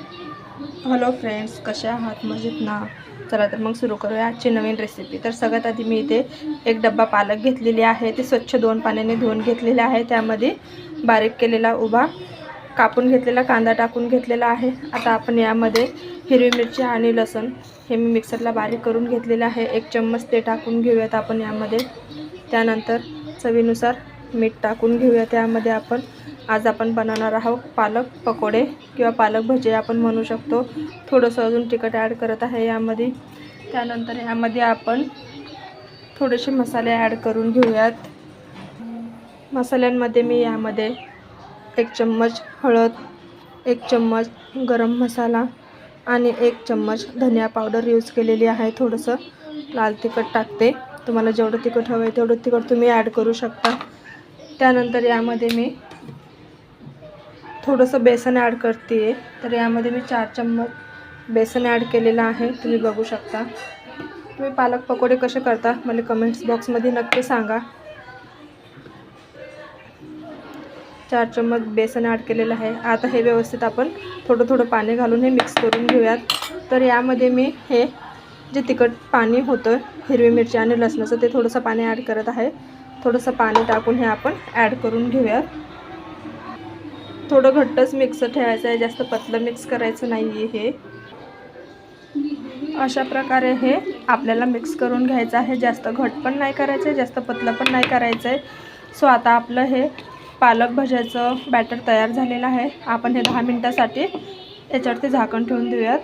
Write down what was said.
Hello friends, कशा आहात? मजेत ना? चला तर मग सुरू करूया आजची नवीन रेसिपी। तर सगळ्यात आधी मी इथे एक डब्बा पालक घेतलेली आहे, ते स्वच्छ 2 पाण्याने धुवून घेतलेले आहे। त्यामध्ये बारीक केलेला उभा कापून घेतलेला कांदा टाकून घेतलेला आहे। आता आपण यामध्ये हिरवी मिरची आणि लसूण हे मी मिक्सरला बारीक करून घेतलेले आहे, 1 चम्मच ते टाकून घेऊयात आपण यामध्ये। त्यानंतर चवीनुसार मीठ टाकून घेऊया। त्यामध्ये आज आपण बनवणार आहोत पालक पकोडे किंवा पालक भजी आपण म्हणू शकतो। थोडंसं अजून तिखट ॲड करत आहे यामध्ये। त्यानंतर यामध्ये आपण थोडेसे मसाले ॲड करून घेऊयात। मसाल्यांमध्ये मी यामध्ये 1 चम्मच हळद, 1 चम्मच गरम मसाला आणि 1 चम्मच धनिया पावडर यूज केलेली आहे। थोडंसं लाल तिखट टाकते, तुम्हाला जेवढं तिखट हवं आहे तेवढं तिखट तुम्ही ॲड करू शकता। त्यानंतर यामध्ये मी थोडंसं बेसन ॲड करते, तर यामध्ये मी 4 चम्मच बेसन ॲड केलेलं आहे, तुम्ही बघू शकता। तुम्ही पालक पकोडे कसे करता मला कमेंट्स बॉक्समध्ये नक्की सांगा। 4 चम्मच बेसन ॲड केलेलं आहे। आता हे व्यवस्थित आपण थोडं पाणी घालून हे मिक्स करून घेऊयात। तर यामध्ये मी हे जे तिखट पाणी होतं हिरवी मिरची आणि लसणाचं, ते थोडंसं पाणी ॲड करत आहे। थोडंसं पाणी टाकून हे आपण ॲड करून घेऊयात। थोडं घट्टच मिक्स ठेवायचं आहे, जास्त पतलं मिक्स करायचं नाही आहे। हे अशा प्रकारे हे आपल्याला मिक्स करून घ्यायचं आहे। जास्त घट पण नाही करायचं आहे, जास्त पतलं पण नाही करायचं आहे। सो आता आपलं हे पालक भज्याचं बॅटर तयार झालेलं आहे। आपण हे 10 मिनिटासाठी याच्यावरती झाकण ठेवून देऊयात।